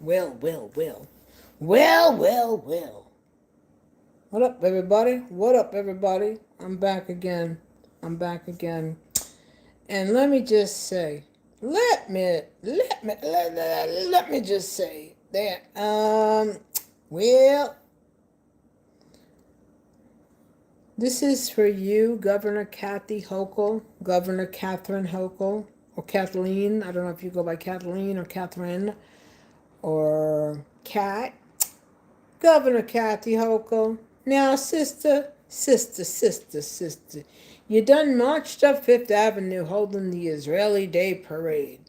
Well, well, well. Well, well, well. What up, everybody? What up, everybody? I'm back again. I'm back again. And let me just say, let me just say that, well, this is for you, Governor Kathy Hochul, Governor Catherine Hochul, or Kathleen. I don't know if you go by Kathleen or Catherine or Kat. Governor Kathy Hochul. Now, sister, you done marched up Fifth Avenue holding the Israeli Day Parade.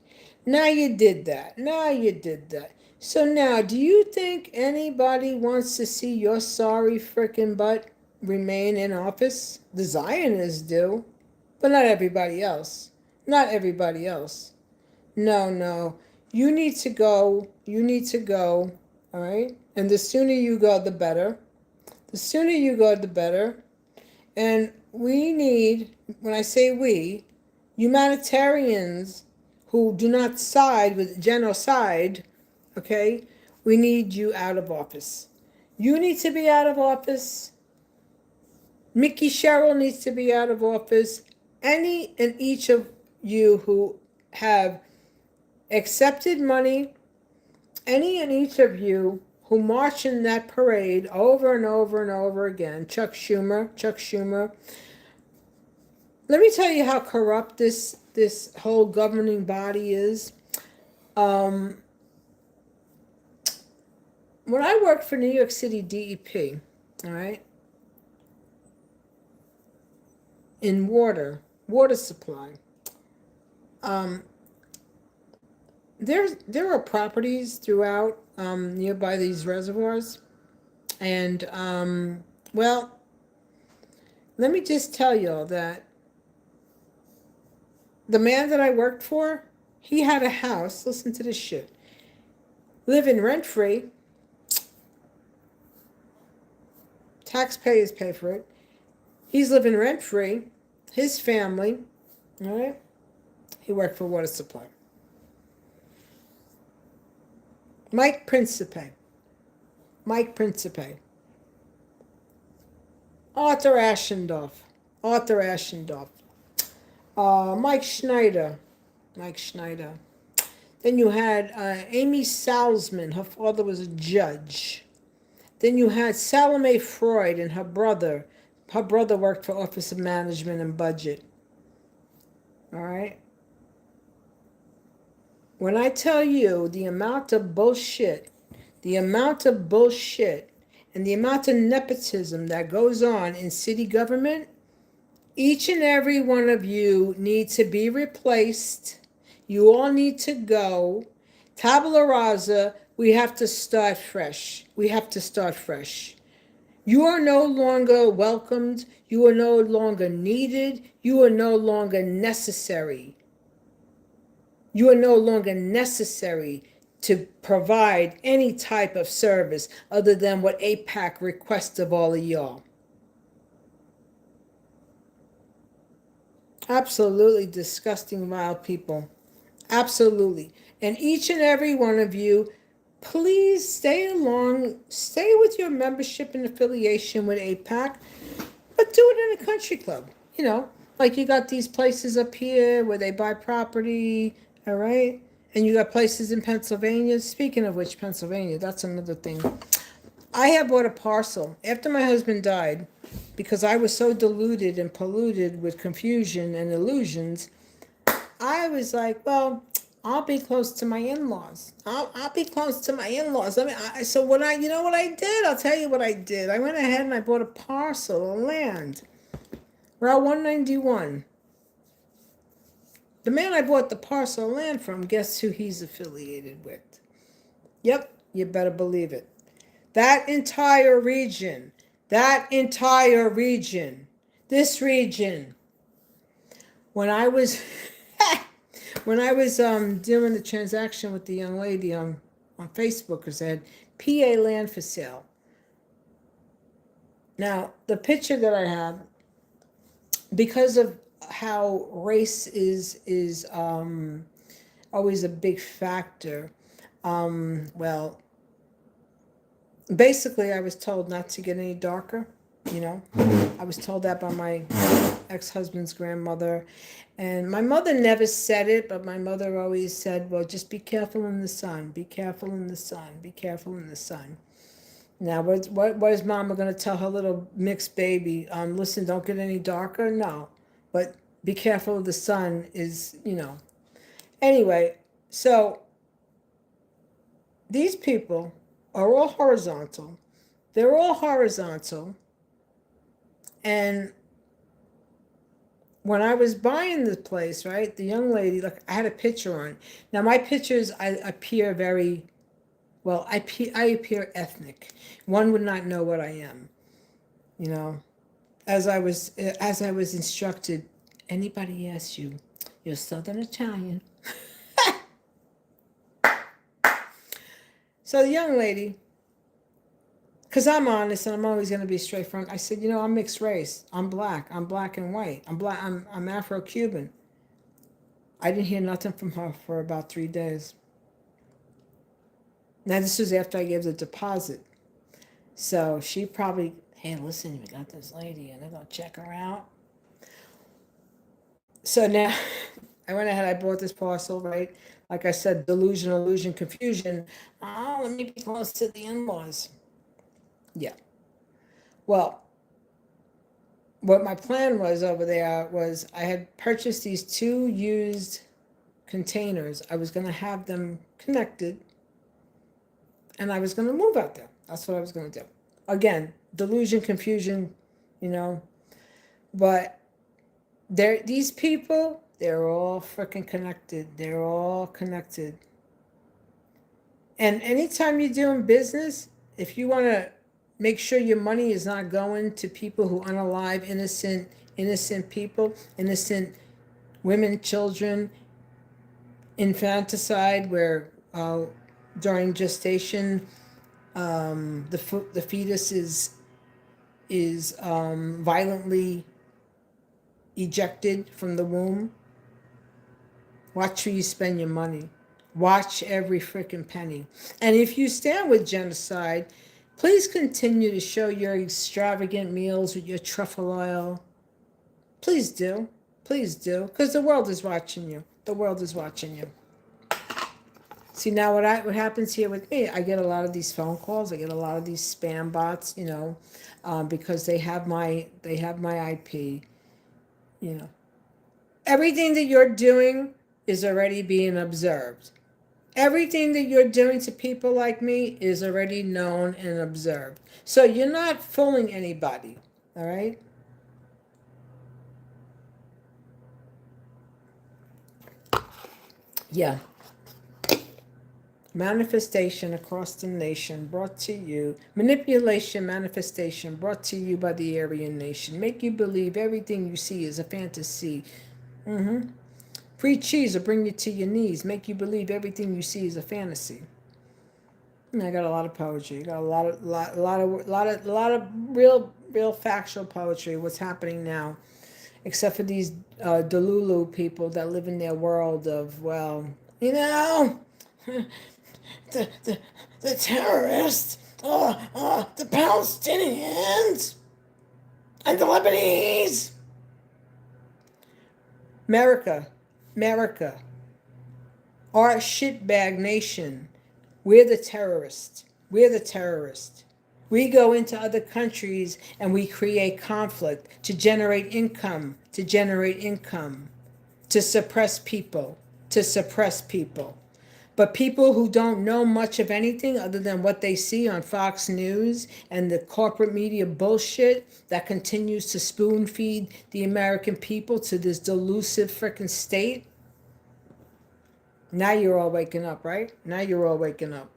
Now you did that. So now, do you think anybody wants to see your sorry frickin' butt remain in office? The Zionists do, but not everybody else. Not everybody else. No, no. You need to go. You need to go. All right? And the sooner you go, the better. The sooner you go, the better. And we need, when I say we, humanitarians who do not side with genocide, okay? We need you out of office. You need to be out of office. Mickey Sherrill needs to be out of office. Any and each of you who have accepted money, any and each of you who march in that parade over and over and over again, Chuck Schumer. Let me tell you how corrupt this whole governing body is. When I worked for New York City DEP, all right, in water supply, there are properties throughout nearby these reservoirs, and well, let me just tell y'all that the man that I worked for, he had a house. Listen to this shit. Living rent free. Taxpayers pay for it. He's living rent free. His family, all right. He worked for water supply. Mike Principe. Arthur Ashendorf. Mike Schneider. Then you had Amy Salzman. Her father was a judge. Then you had Salome Freud and her brother. Her brother worked for Office of Management and Budget. All right? When I tell you the amount of bullshit, and the amount of nepotism that goes on in city government, each and every one of you need to be replaced. You all need to go. Tabula rasa, we have to start fresh. You are no longer welcomed. You are no longer needed. You are no longer necessary. You are no longer necessary to provide any type of service other than what AIPAC requests of all of y'all. Absolutely disgusting, vile people. Absolutely. And each and every one of you, please stay with your membership and affiliation with AIPAC, but do it in a country club. You know, like you got these places up here where they buy property, all right? And you got places in Pennsylvania. Speaking of which, Pennsylvania, that's another thing. I have bought a parcel after my husband died because I was so deluded and polluted with confusion and illusions. I was like, well, I'll be close to my in-laws. I'll be close to my in-laws. So you know what I did? I'll tell you what I did. I went ahead and I bought a parcel of land. Route 191. The man I bought the parcel of land from, guess who he's affiliated with? Yep, you better believe it. That entire region, this region. When I was doing the transaction with the young lady on Facebook, who said PA land for sale. Now the picture that I have, because of how race is always a big factor, Well, basically, I was told not to get any darker. You know, I was told that by my ex-husband's grandmother. And my mother never said it, but my mother always said, well, just be careful in the sun, be careful in the sun, be careful in the sun. Now, what is mama going to tell her little mixed baby? Listen, don't get any darker? No. But be careful of the sun is, you know. Anyway, so these people are all horizontal. They're all horizontal. And when I was buying the place, right, the young lady, like I had a picture on. Now my pictures, I appear very, well, I appear ethnic. One would not know what I am, you know. As I was instructed, anybody asks you, you're Southern Italian. So the young lady, because I'm honest and I'm always going to be straight front, I said, you know, I'm mixed race. I'm black. I'm black and white. I'm black. I'm Afro-Cuban. I didn't hear nothing from her for about 3 days. Now, this was after I gave the deposit. So she probably, hey, listen, we got this lady and they're going to check her out. So now I went ahead, I bought this parcel, right? Like I said, delusion, illusion, confusion. Oh, let me be close to the in-laws. Yeah. Well, what my plan was over there was I had purchased these 2 used containers. I was going to have them connected and I was going to move out there. That's what I was going to do. Again, delusion, confusion, you know. But these people, they're all freaking connected. They're all connected. And anytime you're doing business, if you want to make sure your money is not going to people who unalive innocent people, innocent women, children, infanticide, where during gestation the fetus is violently ejected from the womb. Watch where you spend your money. Watch every freaking penny. And if you stand with genocide, please continue to show your extravagant meals with your truffle oil. Please do. Please do. Because the world is watching you. The world is watching you. See, now what happens here with me, I get a lot of these phone calls. I get a lot of these spam bots, you know, because they have my IP, you know. Everything that you're doing is already being observed. Everything that you're doing to people like me is already known and observed. So you're not fooling anybody, all right? Yeah. Manifestation across the nation brought to you. Manipulation, manifestation brought to you by the Aryan nation. Make you believe everything you see is a fantasy. Free cheese will bring you to your knees. Make you believe everything you see is a fantasy. I got a lot of poetry. I got a lot of real factual poetry. What's happening now, except for these Delulu people that live in their world of, well, you know, the the terrorists, the Palestinians, and the Lebanese. America, our shitbag nation. We're the terrorists. We're the terrorists. We go into other countries and we create conflict to generate income, to suppress people, But people who don't know much of anything other than what they see on Fox News and the corporate media bullshit that continues to spoon feed the American people to this delusive freaking state. Now you're all waking up, right? Now you're all waking up.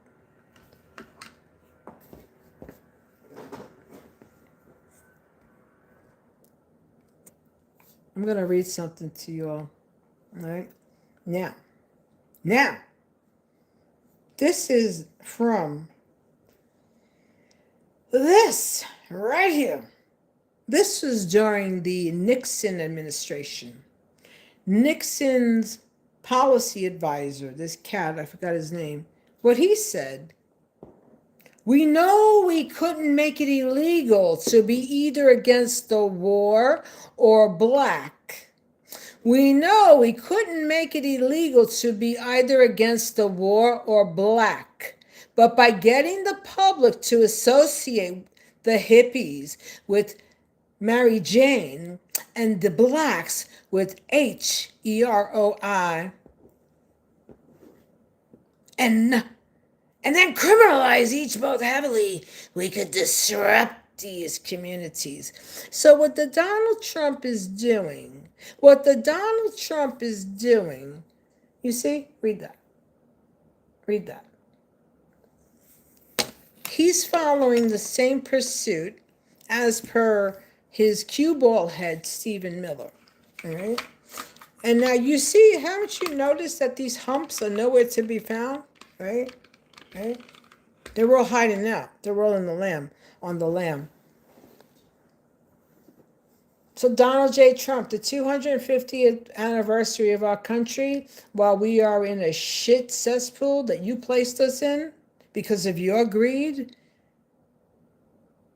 I'm going to read something to you all. All right? Now, this is from this right here. This was during the Nixon administration. Nixon's policy advisor, this cat, I forgot his name, what he said. We know we couldn't make it illegal to be either against the war or black. We know we couldn't make it illegal to be either against the war or black. But by getting the public to associate the hippies with Mary Jane and the blacks with Heroi and then criminalize each both heavily, we could disrupt these communities. So what the Donald Trump is doing, you see, read that. He's following the same pursuit as per his cue ball head, Stephen Miller. All right. And now you see, haven't you noticed that these humps are nowhere to be found? Right? Right? They're all hiding out. They're all on the lam. So Donald J. Trump, the 250th anniversary of our country, while we are in a shit cesspool that you placed us in because of your greed,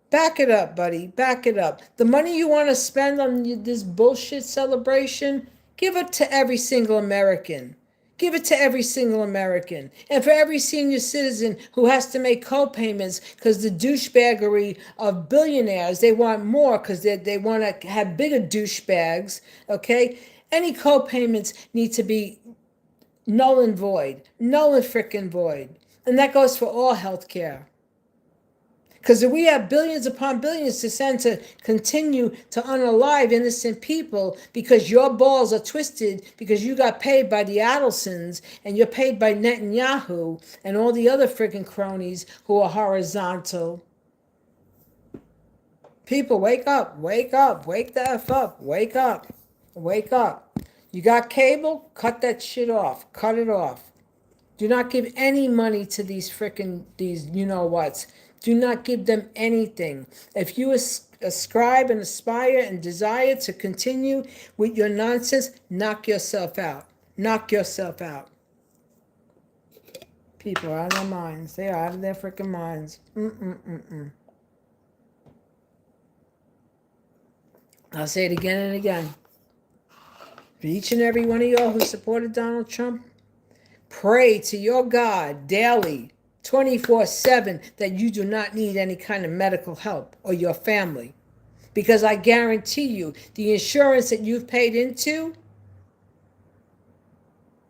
back it up, buddy. Back it up. The money you want to spend on this bullshit celebration, give it to every single American. Give it to every single American. And for every senior citizen who has to make co-payments because the douchebaggery of billionaires, they want more because they want to have bigger douchebags, okay? Any co-payments need to be null and void. Null and frickin' void. And that goes for all health care. Because if we have billions upon billions to send to continue to unalive innocent people because your balls are twisted because you got paid by the Adelsons and you're paid by Netanyahu and all the other freaking cronies who are horizontal. People, wake up, wake the F up, wake up. You got cable? Cut that shit off. Cut it off. Do not give any money to these you-know-whats. Do not give them anything. If you ascribe and aspire and desire to continue with your nonsense, knock yourself out. Knock yourself out. People are out of their minds. They are out of their freaking minds. I'll say it again and again. For each and every one of y'all who supported Donald Trump, pray to your God daily, 24/7, that you do not need any kind of medical help or your family. Because I guarantee you, the insurance that you've paid into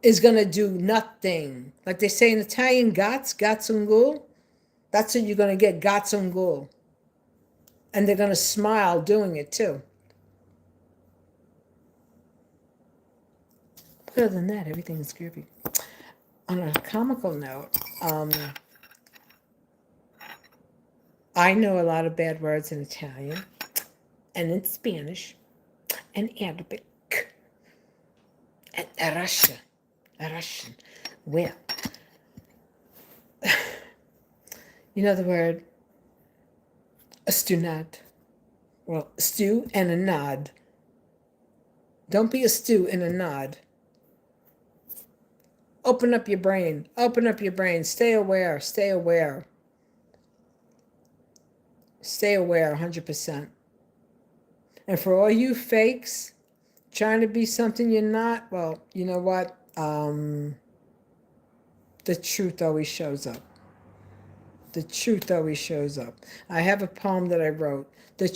is going to do nothing. Like they say in Italian, gazzungul. That's what you're going to get, gazzungul. And they're going to smile doing it too. Other than that, everything is groovy. On a comical note, I know a lot of bad words in Italian and in Spanish and Arabic and Russian. Well, you know the word astunad. Well, a stew and a nod. Don't be a stew and a nod. Open up your brain. Stay aware. Stay aware 100%. And for all you fakes trying to be something you're not, well, you know what? The truth always shows up. I have a poem that I wrote. A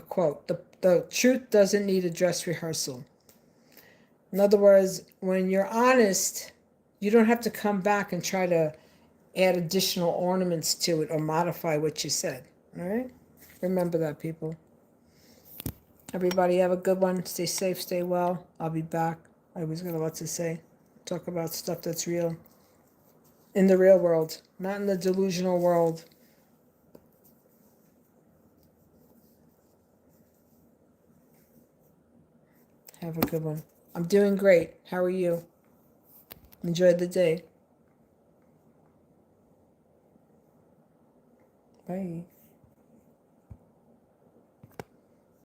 quote, the truth doesn't need a dress rehearsal. In other words, when you're honest, you don't have to come back and try to add additional ornaments to it or modify what you said. All right? Remember that, people. Everybody have a good one. Stay safe, stay well. I'll be back. I always got a lot to say. Talk about stuff that's real. In the real world, not in the delusional world. Have a good one. I'm doing great. How are you? Enjoy the day. Bye.